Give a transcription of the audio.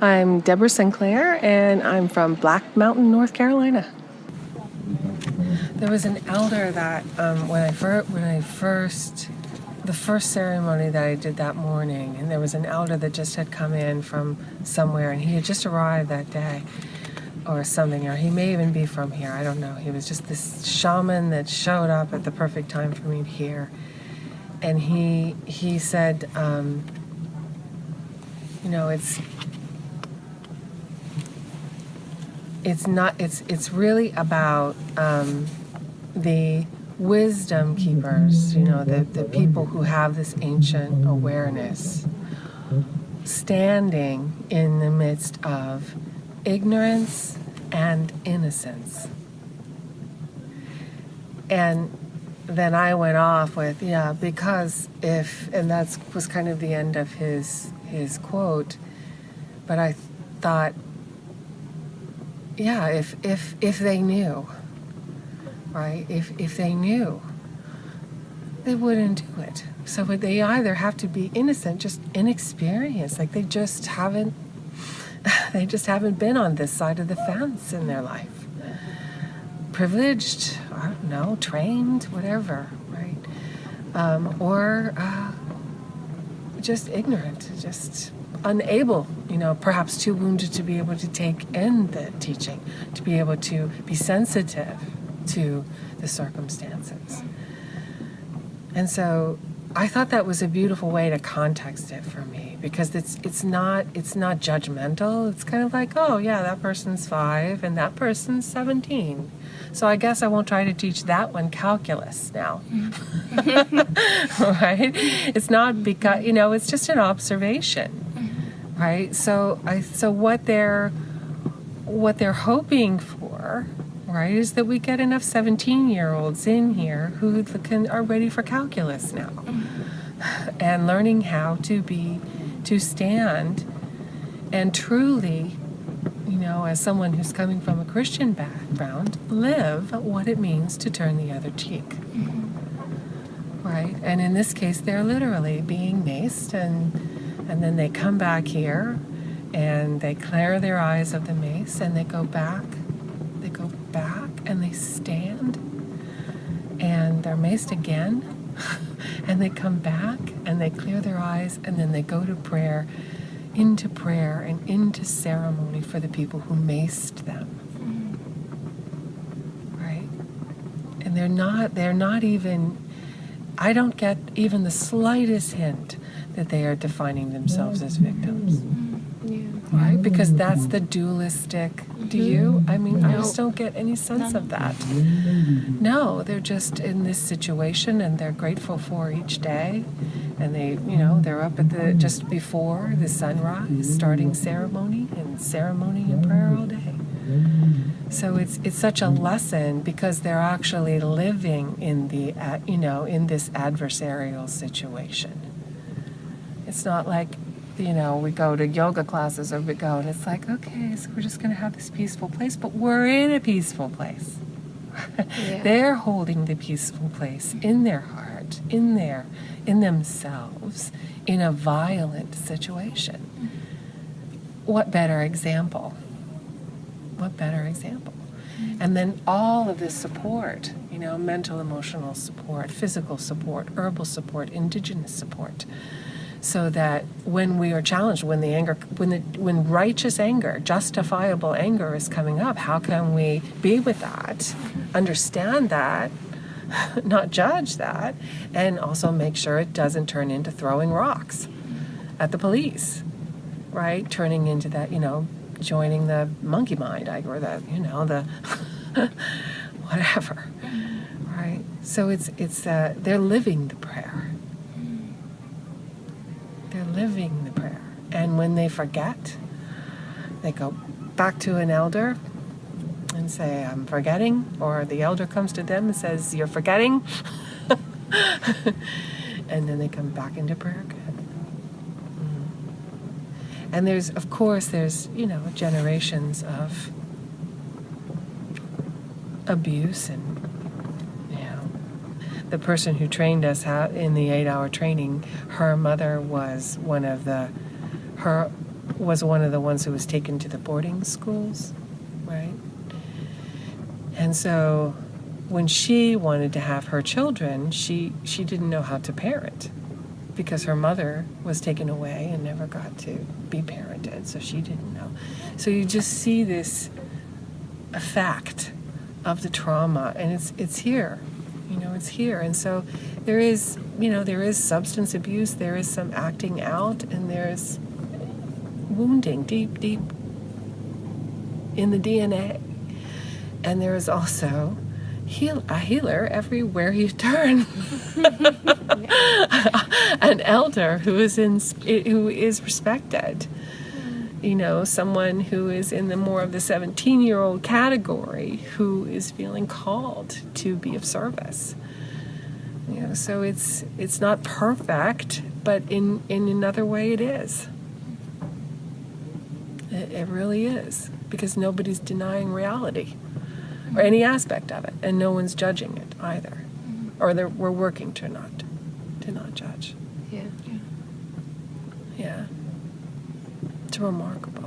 I'm Debi Sinclair, and I'm from Black Mountain, North Carolina. There was an elder that the first ceremony that I did that morning, and there was an elder that just had come in from somewhere, and he had just arrived that day or something, or he may even be from here, I don't know. He was just this shaman that showed up at the perfect time for me to hear. And he said, it's really about the wisdom keepers, the people who have this ancient awareness, standing in the midst of ignorance and innocence. And then I went off with, because and that was kind of the end of his quote, but I thought, if they knew, right? If they knew, they wouldn't do it. So they either have to be innocent, just inexperienced, like they just haven't been on this side of the fence in their life. Privileged, I don't know, trained, whatever, right? Or just ignorant, just unable, perhaps too wounded to be able to take in the teaching, to be able to be sensitive to the circumstances. And so I thought that was a beautiful way to context it for me, because it's not judgmental. It's kind of like, oh yeah, that person's 5 and that person's 17. So I guess I won't try to teach that one calculus now. Right? It's not because, it's just an observation. Right? So what they're hoping for, right, is that we get enough 17-year-olds in here who are ready for calculus now. And learning how to stand and truly, as someone who's coming from a Christian background, live what it means to turn the other cheek. Right? And in this case, they're literally being maced, and then they come back here and they clear their eyes of the mace and they go back and they stand and they're maced again and they come back and they clear their eyes and then they go to prayer and into ceremony for the people who maced them. Right? And they're not even, I don't get even the slightest hint that they are defining themselves as victims. Right? Because that's the dualistic. Do you? I mean, I just don't get any sense of that. No, they're just in this situation and they're grateful for each day. And they're up at just before the sunrise, starting ceremony and prayer all day. So it's such a lesson because they're actually living in in this adversarial situation. It's not like, we go to yoga classes and it's like, okay, so we're just going to have this peaceful place, but we're in a peaceful place. Yeah. They're holding the peaceful place in their heart, in themselves, in a violent situation. What better example? And then all of this support, mental, emotional support, physical support, herbal support, indigenous support, so that when we are challenged, when righteous anger, justifiable anger is coming up, how can we be with that, understand that, not judge that, and also make sure it doesn't turn into throwing rocks at the police, right? Turning into that, joining the monkey mind, or the whatever, right? So it's they're living the prayer. They're living the prayer. And when they forget, they go back to an elder and say, I'm forgetting, or the elder comes to them and says, you're forgetting. And then they come back into prayer again. And there's generations of abuse, and the person who trained us in the 8-hour training, her mother was her was one of the ones who was taken to the boarding schools, right? And so when she wanted to have her children, she didn't know how to parent because her mother was taken away and never got to be parented, so she didn't know. So you just see this effect of the trauma, and it's here, it's here. And so there is substance abuse, there is some acting out, and there's wounding deep in the DNA. And there is also a healer everywhere you turn. An elder who is respected. Someone who is in the more of the 17-year-old category who is feeling called to be of service. So it's not perfect, but in another way it is. It really is, because nobody's denying reality or any aspect of it, and no one's judging it either, or we're working to not judge. Yeah. Yeah. It's remarkable.